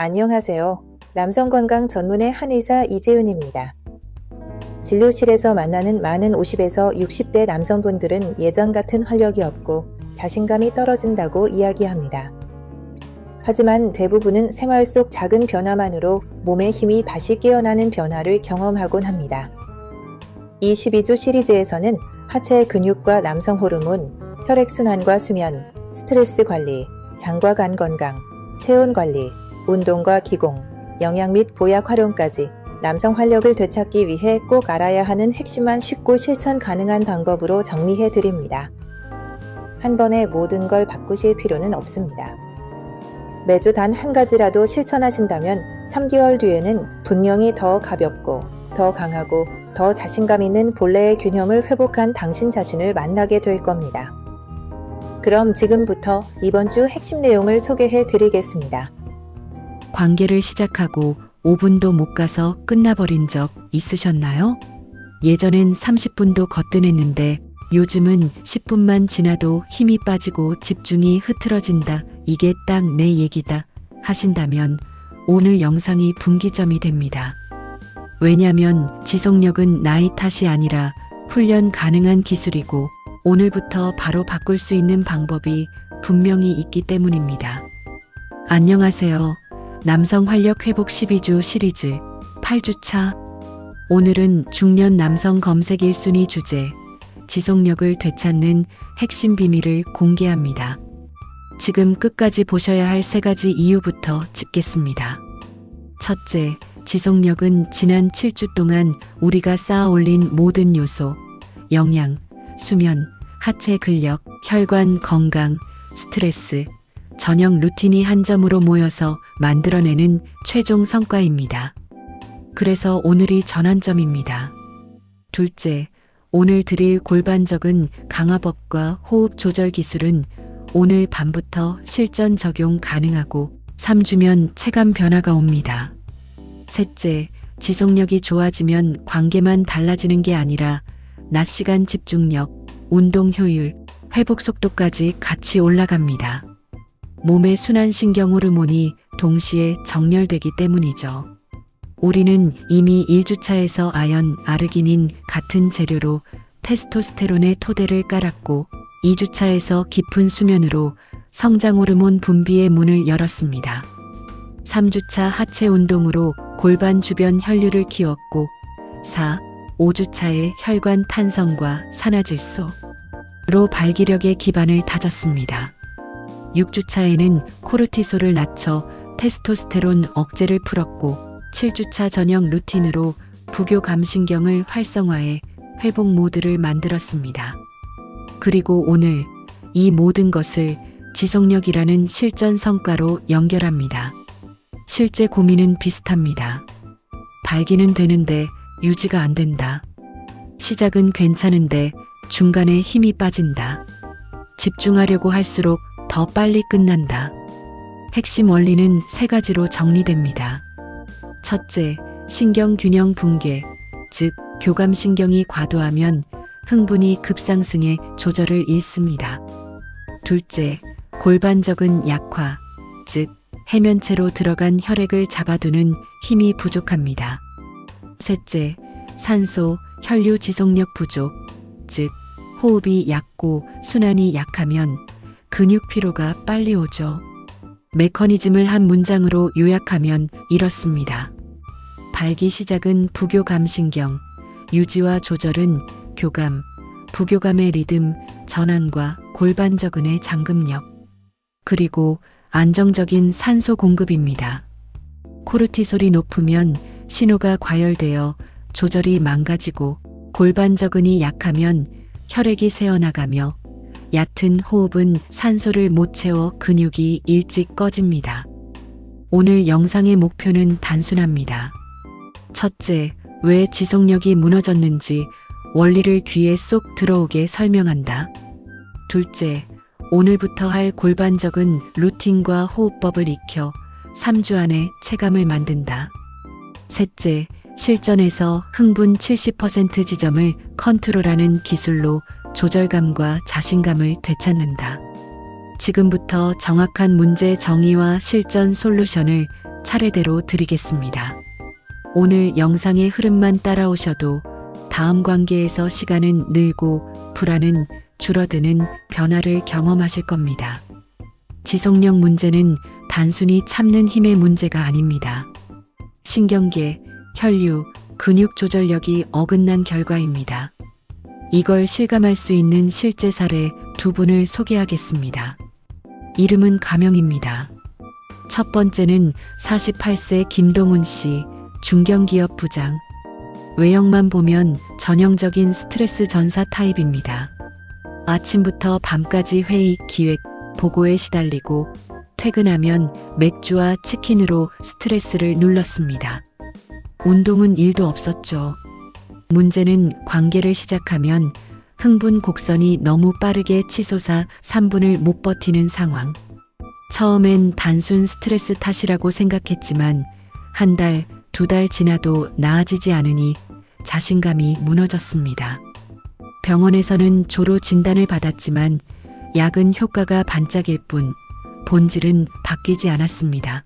안녕하세요. 남성건강 전문의 한의사 이재윤입니다. 진료실에서 만나는 많은 50에서 60대 남성분들은 예전 같은 활력이 없고 자신감이 떨어진다고 이야기합니다. 하지만 대부분은 생활 속 작은 변화만으로 몸의 힘이 다시 깨어나는 변화를 경험하곤 합니다. 이 12주 시리즈에서는 하체 근육과 남성 호르몬, 혈액순환과 수면, 스트레스 관리, 장과 간 건강, 체온 관리, 운동과 기공, 영양 및 보약 활용까지 남성 활력을 되찾기 위해 꼭 알아야 하는 핵심만 쉽고 실천 가능한 방법으로 정리해 드립니다. 한 번에 모든 걸 바꾸실 필요는 없습니다. 매주 단 한 가지라도 실천하신다면 3개월 뒤에는 분명히 더 가볍고 더 강하고 더 자신감 있는 본래의 균형을 회복한 당신 자신을 만나게 될 겁니다. 그럼 지금부터 이번 주 핵심 내용을 소개해 드리겠습니다. 관계를 시작하고 5분도 못 가서 끝나버린 적 있으셨나요? 예전엔 30분도 거뜬했는데 요즘은 10분만 지나도 힘이 빠지고 집중이 흐트러진다. 이게 딱 내 얘기다 하신다면 오늘 영상이 분기점이 됩니다. 왜냐면 지속력은 나이 탓이 아니라 훈련 가능한 기술이고 오늘부터 바로 바꿀 수 있는 방법이 분명히 있기 때문입니다. 안녕하세요. 남성 활력 회복 12주 시리즈 8주차. 오늘은 중년 남성 검색 1순위 주제, 지속력을 되찾는 핵심 비밀을 공개합니다. 지금 끝까지 보셔야 할 3가지 이유부터 짚겠습니다. 첫째, 지속력은 지난 7주 동안 우리가 쌓아 올린 모든 요소, 영양, 수면, 하체 근력, 혈관 건강, 스트레스, 저녁 루틴이 한 점으로 모여서 만들어내는 최종 성과입니다. 그래서 오늘이 전환점입니다. 둘째, 오늘 드릴 골반적인 강화법과 호흡 조절 기술은 오늘 밤부터 실전 적용 가능하고 3주면 체감 변화가 옵니다. 셋째, 지속력이 좋아지면 관계만 달라지는 게 아니라 낮 시간 집중력, 운동 효율, 회복 속도까지 같이 올라갑니다. 몸의 순환신경 호르몬이 동시에 정렬되기 때문이죠. 우리는 이미 1주차에서 아연, 아르기닌 같은 재료로 테스토스테론의 토대를 깔았고 2주차에서 깊은 수면으로 성장 호르몬 분비의 문을 열었습니다. 3주차 하체 운동으로 골반 주변 혈류를 키웠고 4, 5주차에 혈관 탄성과 산화질소로 발기력의 기반을 다졌습니다. 6주차에는 코르티솔을 낮춰 테스토스테론 억제를 풀었고 7주차 저녁 루틴으로 부교감신경을 활성화해 회복 모드를 만들었습니다. 그리고 오늘 이 모든 것을 지속력이라는 실전 성과로 연결합니다. 실제 고민은 비슷합니다. 발기는 되는데 유지가 안 된다. 시작은 괜찮은데 중간에 힘이 빠진다. 집중하려고 할수록 더 빨리 끝난다. 핵심 원리는 3가지로 정리됩니다. 첫째, 신경균형 붕괴, 즉 교감신경이 과도하면 흥분이 급상승해 조절을 잃습니다. 둘째, 골반적인 약화, 즉 해면체로 들어간 혈액을 잡아두는 힘이 부족합니다. 셋째, 산소, 혈류 지속력 부족, 즉 호흡이 얕고 순환이 약하면 근육 피로가 빨리 오죠. 메커니즘을 한 문장으로 요약하면 이렇습니다. 발기 시작은 부교감신경, 유지와 조절은 교감, 부교감의 리듬, 전환과 골반적은의 잠금력, 그리고 안정적인 산소 공급입니다. 코르티솔이 높으면 신호가 과열되어 조절이 망가지고 골반적은이 약하면 혈액이 새어나가며 얕은 호흡은 산소를 못 채워 근육이 일찍 꺼집니다. 오늘 영상의 목표는 단순합니다. 첫째, 왜 지속력이 무너졌는지 원리를 귀에 쏙 들어오게 설명한다. 둘째, 오늘부터 할 골반적인 루틴과 호흡법을 익혀 3주 안에 체감을 만든다. 셋째, 실전에서 흥분 70% 지점을 컨트롤하는 기술로 조절감과 자신감을 되찾는다. 지금부터 정확한 문제 정의와 실전 솔루션을 차례대로 드리겠습니다. 오늘 영상의 흐름만 따라오셔도 다음 관계에서 시간은 늘고 불안은 줄어드는 변화를 경험하실 겁니다. 지속력 문제는 단순히 참는 힘의 문제가 아닙니다. 신경계, 혈류, 근육 조절력이 어긋난 결과입니다. 이걸 실감할 수 있는 실제 사례 두 분을 소개하겠습니다. 이름은 가명입니다. 첫 번째는 48세 김동훈 씨, 중견기업 부장. 외형만 보면 전형적인 스트레스 전사 타입입니다. 아침부터 밤까지 회의, 기획, 보고에 시달리고 퇴근하면 맥주와 치킨으로 스트레스를 눌렀습니다. 운동은 일도 없었죠. 문제는 관계를 시작하면 흥분 곡선이 너무 빠르게 치솟아 3분을 못 버티는 상황. 처음엔 단순 스트레스 탓이라고 생각했지만 한 달, 두 달 지나도 나아지지 않으니 자신감이 무너졌습니다. 병원에서는 조로 진단을 받았지만 약은 효과가 반짝일 뿐 본질은 바뀌지 않았습니다.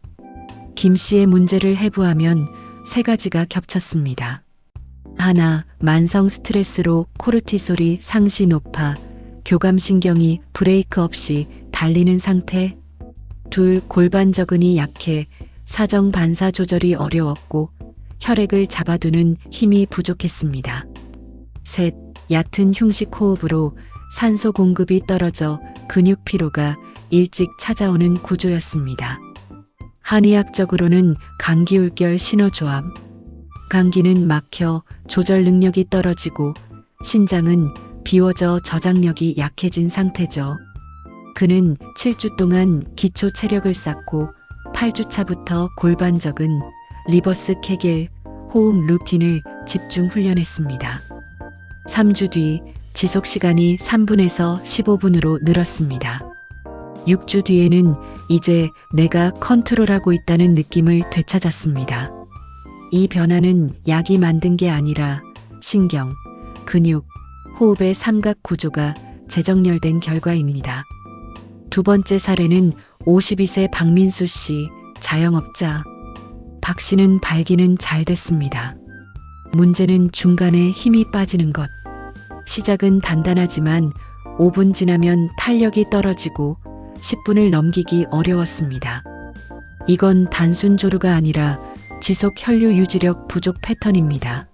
김 씨의 문제를 해부하면 세 가지가 겹쳤습니다. 하나, 만성 스트레스로 코르티솔이 상시 높아 교감신경이 브레이크 없이 달리는 상태. 둘, 골반저근이 약해 사정 반사 조절이 어려웠고 혈액을 잡아두는 힘이 부족했습니다. 셋, 얕은 흉식 호흡으로 산소 공급이 떨어져 근육 피로가 일찍 찾아오는 구조였습니다. 한의학적으로는 감기울결 신호조합. 감기는 막혀 조절 능력이 떨어지고 신장은 비워져 저장력이 약해진 상태죠. 그는 7주 동안 기초 체력을 쌓고 8주차부터 골반적은 리버스 케겔 호흡 루틴을 집중 훈련했습니다. 3주 뒤 지속 시간이 3분에서 15분으로 늘었습니다. 6주 뒤에는 이제 내가 컨트롤하고 있다는 느낌을 되찾았습니다. 이 변화는 약이 만든 게 아니라 신경, 근육, 호흡의 삼각 구조가 재정렬된 결과입니다. 두 번째 사례는 52세 박민수 씨, 자영업자. 박 씨는 발기는 잘 됐습니다. 문제는 중간에 힘이 빠지는 것. 시작은 단단하지만 5분 지나면 탄력이 떨어지고 10분을 넘기기 어려웠습니다. 이건 단순 조루가 아니라 지속 혈류 유지력 부족 패턴입니다.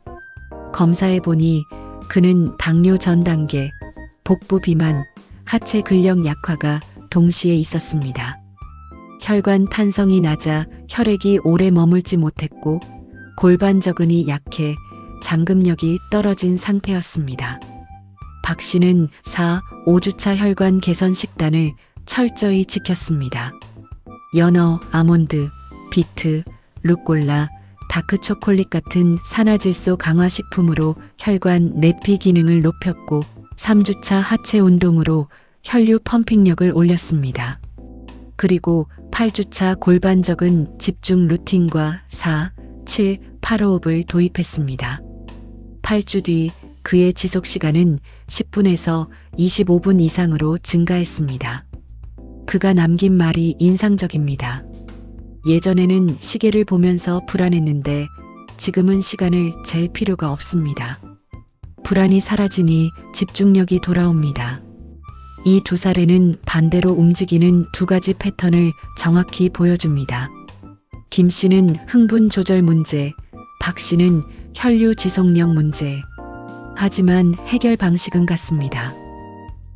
검사해 보니 그는 당뇨 전 단계, 복부 비만, 하체 근력 약화가 동시에 있었습니다. 혈관 탄성이 낮아 혈액이 오래 머물지 못했고 골반저근이 약해 잠금력이 떨어진 상태였습니다. 박 씨는 4, 5주차 혈관 개선 식단을 철저히 지켰습니다. 연어, 아몬드, 비트, 루꼴라, 다크초콜릿 같은 산화질소 강화 식품으로 혈관 내피 기능을 높였고 3주차 하체 운동으로 혈류 펌핑력을 올렸습니다. 그리고 8주차 골반적은 집중 루틴과 4, 7, 8호흡을 도입했습니다. 8주 뒤 그의 지속 시간은 10분에서 25분 이상으로 증가했습니다. 그가 남긴 말이 인상적입니다. 예전에는 시계를 보면서 불안했는데 지금은 시간을 잴 필요가 없습니다. 불안이 사라지니 집중력이 돌아옵니다. 이 두 사례는 반대로 움직이는 두 가지 패턴을 정확히 보여줍니다. 김 씨는 흥분 조절 문제, 박 씨는 혈류 지속력 문제. 하지만 해결 방식은 같습니다.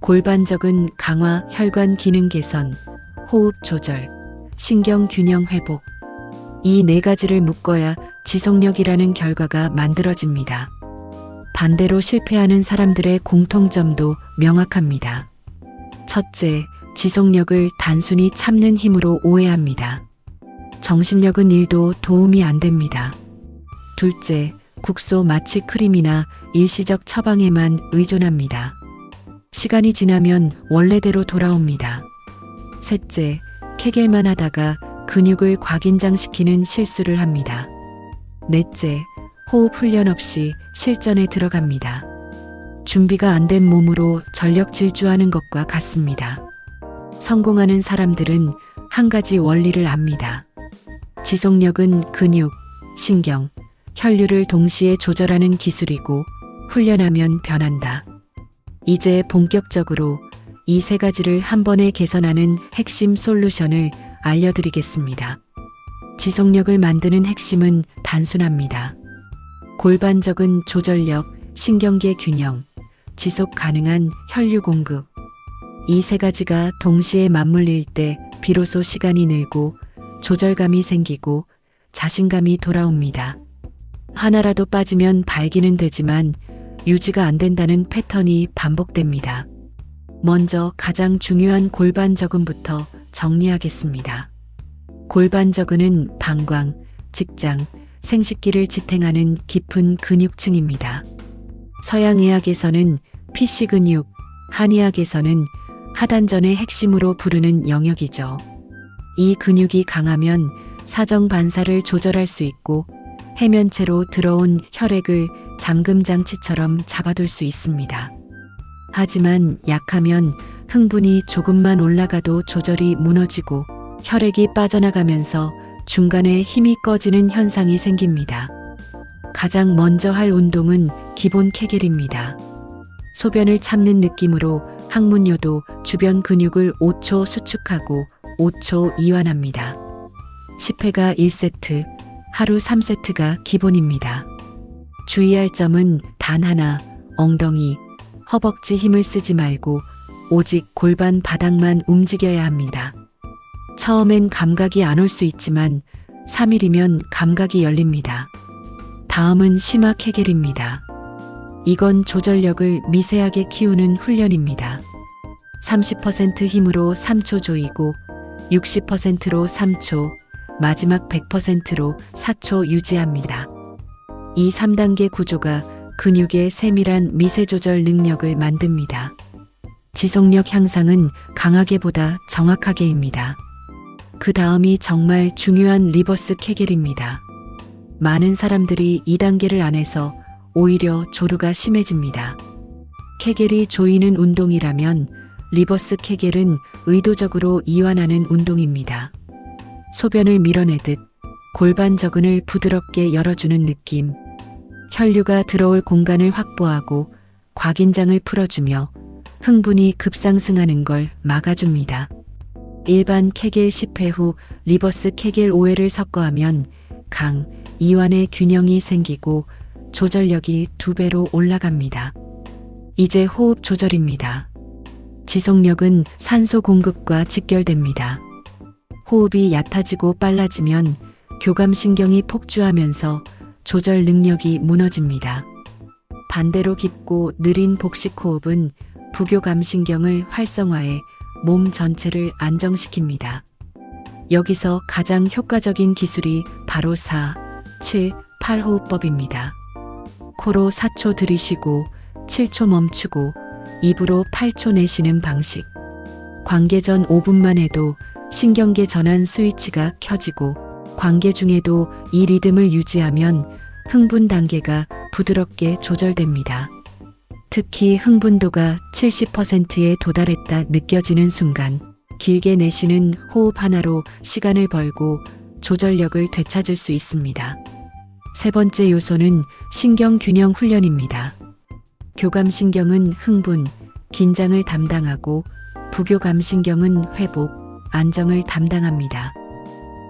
골반적은 강화, 혈관 기능 개선, 호흡 조절, 신경 균형 회복. 이 네 가지를 묶어야 지속력이라는 결과가 만들어집니다. 반대로 실패하는 사람들의 공통점도 명확합니다. 첫째, 지속력을 단순히 참는 힘으로 오해합니다. 정신력은 1도 도움이 안 됩니다. 둘째, 국소 마취 크림이나 일시적 처방에만 의존합니다. 시간이 지나면 원래대로 돌아옵니다. 셋째, 케겔만 하다가 근육을 과긴장시키는 실수를 합니다. 넷째, 호흡 훈련 없이 실전에 들어갑니다. 준비가 안 된 몸으로 전력 질주하는 것과 같습니다. 성공하는 사람들은 한 가지 원리를 압니다. 지속력은 근육, 신경, 혈류를 동시에 조절하는 기술이고 훈련하면 변한다. 이제 본격적으로 이 세 가지를 한 번에 개선하는 핵심 솔루션을 알려드리겠습니다. 지속력을 만드는 핵심은 단순합니다. 골반적인 조절력, 신경계 균형, 지속 가능한 혈류 공급. 이 세 가지가 동시에 맞물릴 때 비로소 시간이 늘고 조절감이 생기고 자신감이 돌아옵니다. 하나라도 빠지면 발기는 되지만 유지가 안 된다는 패턴이 반복됩니다. 먼저 가장 중요한 골반적은부터 정리하겠습니다. 골반적은은 방광, 직장, 생식기를 지탱하는 깊은 근육층입니다. 서양의학에서는 피시 근육, 한의학에서는 하단전의 핵심으로 부르는 영역이죠. 이 근육이 강하면 사정 반사를 조절할 수 있고 해면체로 들어온 혈액을 잠금장치처럼 잡아둘 수 있습니다. 하지만 약하면 흥분이 조금만 올라가도 조절이 무너지고 혈액이 빠져나가면서 중간에 힘이 꺼지는 현상이 생깁니다. 가장 먼저 할 운동은 기본 케겔입니다. 소변을 참는 느낌으로 항문요도 주변 근육을 5초 수축하고 5초 이완합니다. 10회가 1세트, 하루 3세트가 기본입니다. 주의할 점은 단 하나, 엉덩이, 허벅지 힘을 쓰지 말고 오직 골반 바닥만 움직여야 합니다. 처음엔 감각이 안 올 수 있지만 3일이면 감각이 열립니다. 다음은 심화 케겔입니다. 이건 조절력을 미세하게 키우는 훈련입니다. 30% 힘으로 3초 조이고 60%로 3초, 마지막 100%로 4초 유지합니다. 이 3단계 구조가 근육의 세밀한 미세 조절 능력을 만듭니다. 지속력 향상은 강하게보다 정확하게입니다. 그 다음이 정말 중요한 리버스 케겔입니다. 많은 사람들이 이 단계를 안 해서 오히려 조르가 심해집니다. 케겔이 조이는 운동이라면 리버스 케겔은 의도적으로 이완하는 운동입니다. 소변을 밀어내듯 골반저근을 부드럽게 열어주는 느낌. 혈류가 들어올 공간을 확보하고 과긴장을 풀어주며 흥분이 급상승하는 걸 막아줍니다. 일반 케겔 10회 후 리버스 케겔 5회를 섞어하면 강, 이완의 균형이 생기고 조절력이 2배로 올라갑니다. 이제 호흡 조절입니다. 지속력은 산소 공급과 직결됩니다. 호흡이 얕아지고 빨라지면 교감신경이 폭주하면서 조절 능력이 무너집니다. 반대로 깊고 느린 복식 호흡은 부교감신경을 활성화해 몸 전체를 안정시킵니다. 여기서 가장 효과적인 기술이 바로 4, 7, 8 호흡법입니다. 코로 4초 들이쉬고 7초 멈추고 입으로 8초 내쉬는 방식. 관계 전 5분만 해도 신경계 전환 스위치가 켜지고 관계 중에도 이 리듬을 유지하면 흥분 단계가 부드럽게 조절됩니다. 특히 흥분도가 70%에 도달했다 느껴지는 순간 길게 내쉬는 호흡 하나로 시간을 벌고 조절력을 되찾을 수 있습니다. 세 번째 요소는 신경균형 훈련입니다. 교감신경은 흥분, 긴장을 담당하고 부교감신경은 회복, 안정을 담당합니다.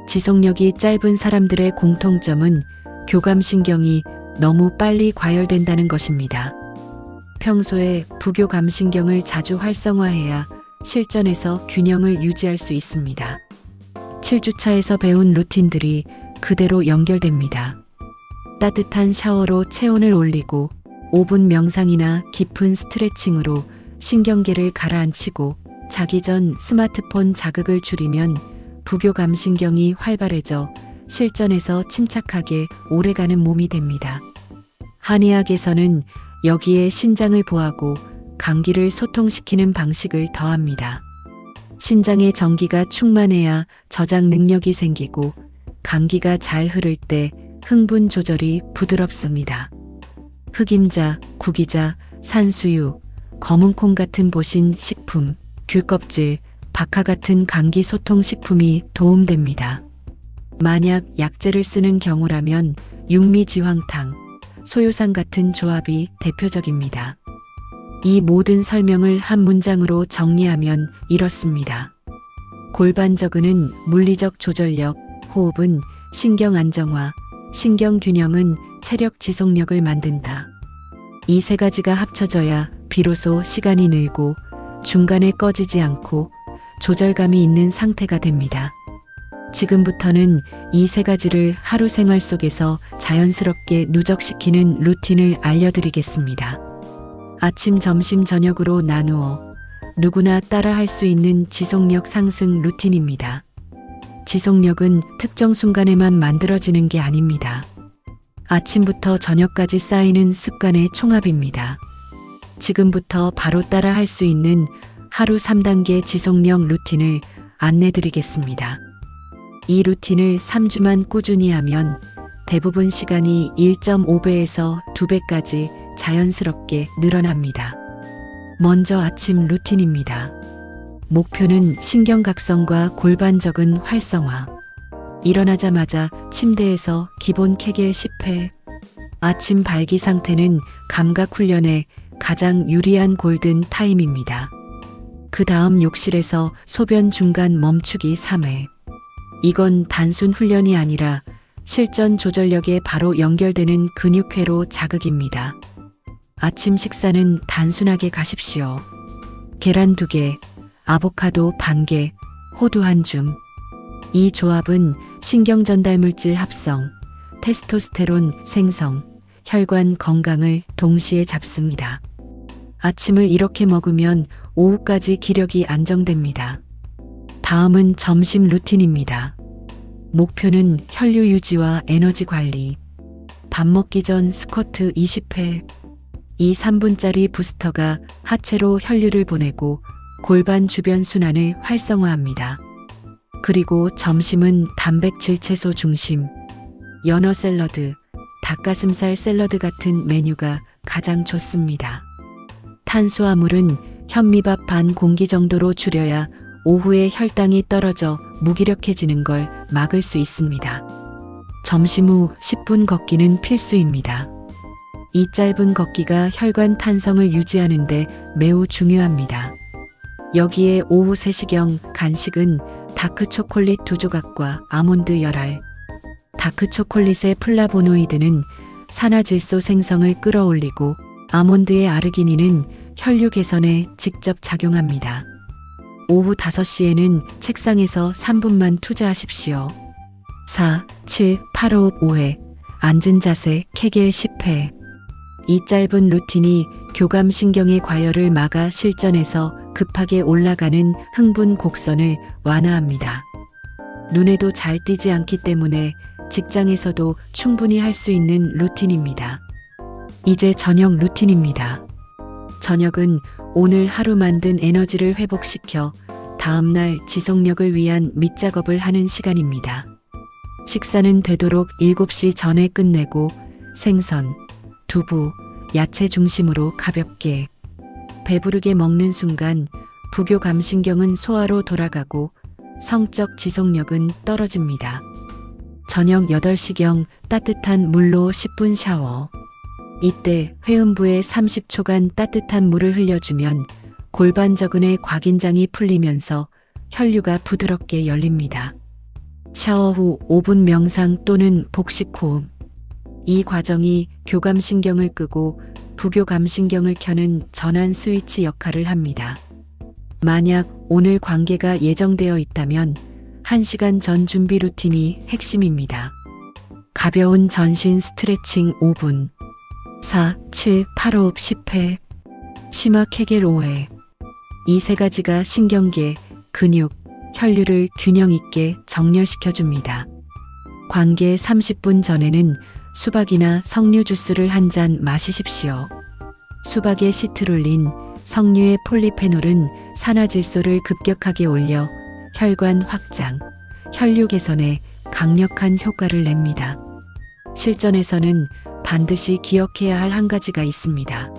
지속력이 짧은 사람들의 공통점은 교감신경이 너무 빨리 과열된다는 것입니다. 평소에 부교감신경을 자주 활성화해야 실전에서 균형을 유지할 수 있습니다. 7주차에서 배운 루틴들이 그대로 연결됩니다. 따뜻한 샤워로 체온을 올리고 5분 명상이나 깊은 스트레칭으로 신경계를 가라앉히고 자기 전 스마트폰 자극을 줄이면 부교감신경이 활발해져 실전에서 침착하게 오래가는 몸이 됩니다. 한의학에서는 여기에 신장을 보하고 감기를 소통시키는 방식을 더합니다. 신장의 전기가 충만해야 저장 능력이 생기고 감기가 잘 흐를 때 흥분 조절이 부드럽습니다. 흑임자, 구기자, 산수유, 검은콩 같은 보신 식품, 귤껍질, 박하 같은 감기 소통 식품이 도움됩니다. 만약 약재를 쓰는 경우라면 육미지황탕, 소요상 같은 조합이 대표적입니다. 이 모든 설명을 한 문장으로 정리하면 이렇습니다. 골반저근은 물리적 조절력, 호흡은 신경 안정화, 신경 균형은 체력 지속력을 만든다. 이 세 가지가 합쳐져야 비로소 시간이 늘고 중간에 꺼지지 않고 조절감이 있는 상태가 됩니다. 지금부터는 이 세 가지를 하루 생활 속에서 자연스럽게 누적시키는 루틴을 알려드리겠습니다. 아침, 점심, 저녁으로 나누어 누구나 따라 할 수 있는 지속력 상승 루틴입니다. 지속력은 특정 순간에만 만들어지는 게 아닙니다. 아침부터 저녁까지 쌓이는 습관의 총합입니다. 지금부터 바로 따라 할 수 있는 하루 3단계 지속력 루틴을 안내드리겠습니다. 이 루틴을 3주만 꾸준히 하면 대부분 시간이 1.5배에서 2배까지 자연스럽게 늘어납니다. 먼저 아침 루틴입니다. 목표는 신경각성과 골반저근 활성화. 일어나자마자 침대에서 기본 케겔 10회. 아침 발기 상태는 감각 훈련에 가장 유리한 골든 타임입니다. 그 다음 욕실에서 소변 중간 멈추기 3회. 이건 단순 훈련이 아니라 실전 조절력에 바로 연결되는 근육회로 자극입니다. 아침 식사는 단순하게 가십시오. 계란 2개, 아보카도 반 개, 호두 1줌. 이 조합은 신경전달물질 합성, 테스토스테론 생성, 혈관 건강을 동시에 잡습니다. 아침을 이렇게 먹으면 오후까지 기력이 안정됩니다. 다음은 점심 루틴입니다. 목표는 혈류 유지와 에너지 관리. 밥 먹기 전 스쿼트 20회. 이 3분짜리 부스터가 하체로 혈류를 보내고 골반 주변 순환을 활성화합니다. 그리고 점심은 단백질 채소 중심. 연어 샐러드, 닭가슴살 샐러드 같은 메뉴가 가장 좋습니다. 탄수화물은 현미밥 반 공기 정도로 줄여야 오후에 혈당이 떨어져 무기력해지는 걸 막을 수 있습니다. 점심 후 10분 걷기는 필수입니다. 이 짧은 걷기가 혈관 탄성을 유지하는데 매우 중요합니다. 여기에 오후 3시경 간식은 다크초콜릿 2조각과 아몬드 열알. 다크초콜릿의 플라보노이드는 산화질소 생성을 끌어올리고 아몬드의 아르기닌은 혈류 개선에 직접 작용합니다. 오후 5시에는 책상에서 3분만 투자하십시오. 4, 7, 8, 호흡 5회, 앉은 자세 케겔 10회. 이 짧은 루틴이 교감신경의 과열을 막아 실전에서 급하게 올라가는 흥분 곡선을 완화합니다. 눈에도 잘 띄지 않기 때문에 직장에서도 충분히 할 수 있는 루틴입니다. 이제 저녁 루틴입니다. 저녁은 오늘 하루 만든 에너지를 회복시켜 다음날 지속력을 위한 밑작업을 하는 시간입니다. 식사는 되도록 7시 전에 끝내고 생선, 두부, 야채 중심으로 가볍게. 배부르게 먹는 순간 부교감신경은 소화로 돌아가고 성적 지속력은 떨어집니다. 저녁 8시경 따뜻한 물로 10분 샤워. 이때 회음부에 30초간 따뜻한 물을 흘려주면 골반저근의 과긴장이 풀리면서 혈류가 부드럽게 열립니다. 샤워 후 5분 명상 또는 복식 호흡. 이 과정이 교감신경을 끄고 부교감신경을 켜는 전환 스위치 역할을 합니다. 만약 오늘 관계가 예정되어 있다면 1시간 전 준비 루틴이 핵심입니다. 가벼운 전신 스트레칭 5분. 4, 7, 8 호흡 10회. 심화 케겔 5회. 이 세 가지가 신경계, 근육, 혈류를 균형 있게 정렬시켜줍니다. 관계 30분 전에는 수박이나 석류 주스를 한 잔 마시십시오. 수박의 시트룰린, 석류의 폴리페놀은 산화질소를 급격하게 올려 혈관 확장, 혈류 개선에 강력한 효과를 냅니다. 실전에서는 반드시 기억해야 할 한 가지가 있습니다.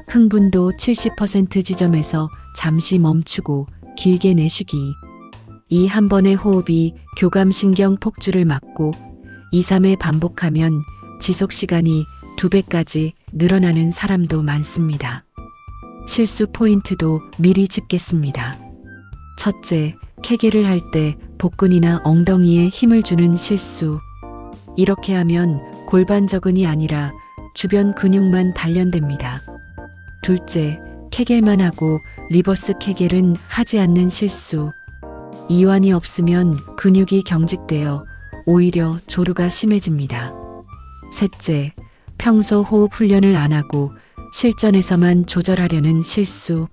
흥분도 70% 지점에서 잠시 멈추고 길게 내쉬기. 이 한 번의 호흡이 교감신경 폭주를 막고 2, 3회 반복하면 지속 시간이 2배까지 늘어나는 사람도 많습니다. 실수 포인트도 미리 짚겠습니다. 첫째, 케겔을 할 때 복근이나 엉덩이에 힘을 주는 실수. 이렇게 하면 골반저근이 아니라 주변 근육만 단련됩니다. 둘째, 케겔만 하고 리버스 케겔은 하지 않는 실수. 이완이 없으면 근육이 경직되어 오히려 조루가 심해집니다. 셋째, 평소 호흡 훈련을 안 하고 실전에서만 조절하려는 실수.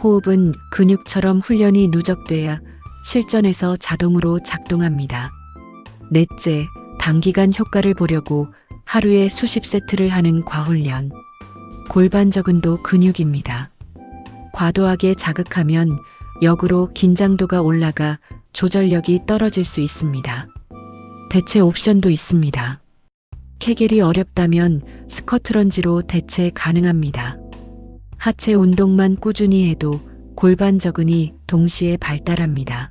호흡은 근육처럼 훈련이 누적돼야 실전에서 자동으로 작동합니다. 넷째, 단기간 효과를 보려고 하루에 수십 세트를 하는 과훈련. 골반저근도 근육입니다. 과도하게 자극하면 역으로 긴장도가 올라가 조절력이 떨어질 수 있습니다. 대체 옵션도 있습니다. 케겔이 어렵다면 스쿼트런지로 대체 가능합니다. 하체 운동만 꾸준히 해도 골반저근이 동시에 발달합니다.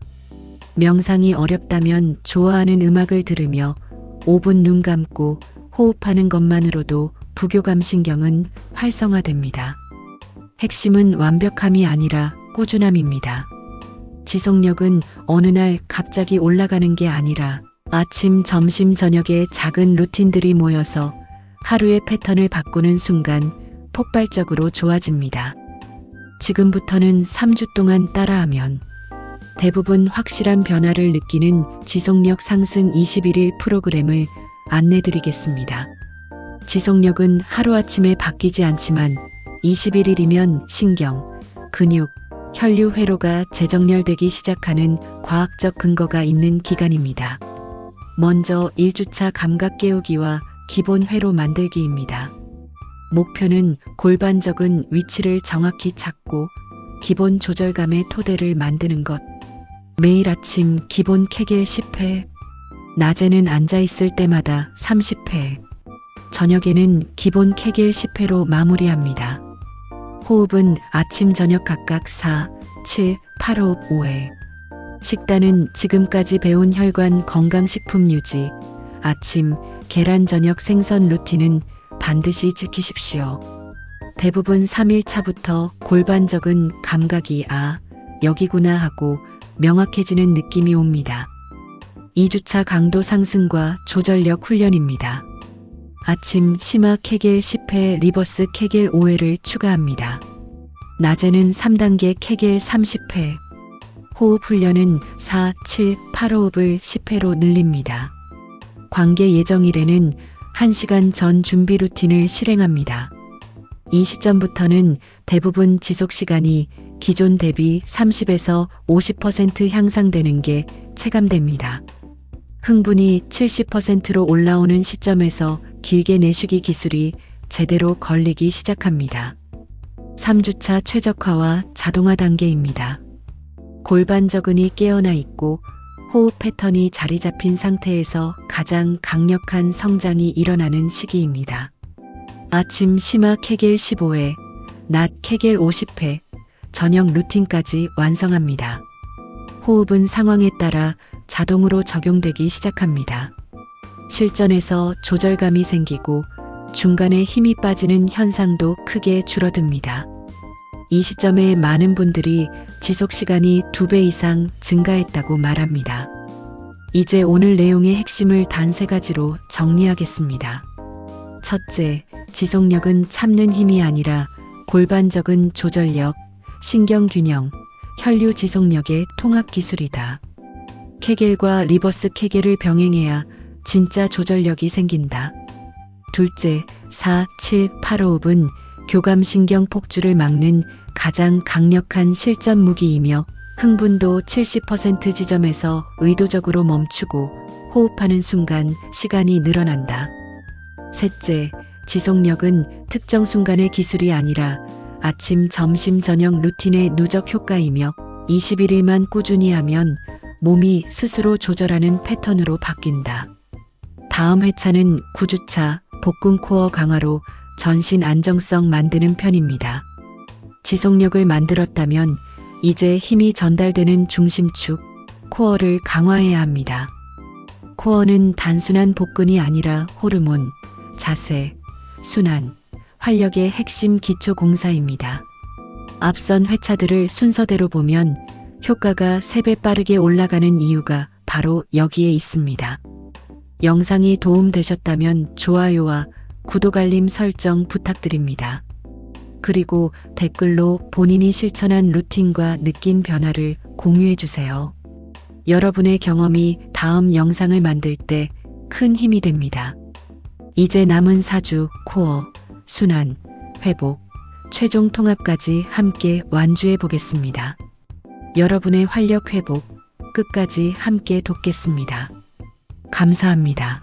명상이 어렵다면 좋아하는 음악을 들으며 5분 눈 감고 호흡하는 것만으로도 부교감신경은 활성화됩니다. 핵심은 완벽함이 아니라 꾸준함입니다. 지속력은 어느 날 갑자기 올라가는 게 아니라 아침, 점심, 저녁에 작은 루틴들이 모여서 하루의 패턴을 바꾸는 순간 폭발적으로 좋아집니다. 지금부터는 3주 동안 따라하면 대부분 확실한 변화를 느끼는 지속력 상승 21일 프로그램을 안내드리겠습니다. 지속력은 하루아침에 바뀌지 않지만 21일이면 신경, 근육, 혈류 회로가 재정렬되기 시작하는 과학적 근거가 있는 기간입니다. 먼저 1주차 감각 깨우기와 기본 회로 만들기입니다. 목표는 골반저근 위치를 정확히 찾고 기본 조절감의 토대를 만드는 것. 매일 아침 기본 케겔 10회, 낮에는 앉아있을 때마다 30회, 저녁에는 기본 케겔 10회로 마무리합니다. 호흡은 아침 저녁 각각 4, 7, 8호흡 5회. 식단은 지금까지 배운 혈관 건강식품 유지, 아침, 계란 저녁 생선 루틴은 반드시 지키십시오. 대부분 3일 차부터 골반저근 감각이 여기구나 하고 명확해지는 느낌이 옵니다. 2주차 강도 상승과 조절력 훈련입니다. 아침 심화 케겔 10회, 리버스 케겔 5회를 추가합니다. 낮에는 3단계 케겔 30회, 호흡 훈련은 4, 7, 8호흡을 10회로 늘립니다. 관계 예정일에는 1시간 전 준비 루틴을 실행합니다. 이 시점부터는 대부분 지속 시간이 기존 대비 30에서 50% 향상되는 게 체감됩니다. 흥분이 70%로 올라오는 시점에서 길게 내쉬기 기술이 제대로 걸리기 시작합니다. 3주차 최적화와 자동화 단계입니다. 골반저근이 깨어나 있고 호흡 패턴이 자리 잡힌 상태에서 가장 강력한 성장이 일어나는 시기입니다. 아침 심화 케겔 15회, 낮 케겔 50회, 저녁 루틴까지 완성합니다. 호흡은 상황에 따라 자동으로 적용되기 시작합니다. 실전에서 조절감이 생기고 중간에 힘이 빠지는 현상도 크게 줄어듭니다. 이 시점에 많은 분들이 지속 시간이 2배 이상 증가했다고 말합니다. 이제 오늘 내용의 핵심을 단 3가지로 정리하겠습니다. 첫째, 지속력은 참는 힘이 아니라 골반저근 조절력, 신경균형, 혈류 지속력의 통합 기술이다. 케겔과 리버스 케겔을 병행해야 진짜 조절력이 생긴다. 둘째, 4, 7, 8호흡은 교감신경 폭주를 막는 가장 강력한 실전 무기이며 흥분도 70% 지점에서 의도적으로 멈추고 호흡하는 순간 시간이 늘어난다. 셋째, 지속력은 특정 순간의 기술이 아니라 아침, 점심, 저녁 루틴의 누적 효과이며 21일만 꾸준히 하면 몸이 스스로 조절하는 패턴으로 바뀐다. 다음 회차는 9주차 복근 코어 강화로 전신 안정성 만드는 편입니다. 지속력을 만들었다면 이제 힘이 전달되는 중심축, 코어를 강화해야 합니다. 코어는 단순한 복근이 아니라 호르몬, 자세, 순환, 활력의 핵심 기초 공사입니다. 앞선 회차들을 순서대로 보면 효과가 3배 빠르게 올라가는 이유가 바로 여기에 있습니다. 영상이 도움되셨다면 좋아요와 구독 알림 설정 부탁드립니다. 그리고 댓글로 본인이 실천한 루틴과 느낀 변화를 공유해 주세요. 여러분의 경험이 다음 영상을 만들 때 큰 힘이 됩니다. 이제 남은 4주 코어, 순환, 회복, 최종 통합까지 함께 완주해 보겠습니다. 여러분의 활력 회복 끝까지 함께 돕겠습니다. 감사합니다.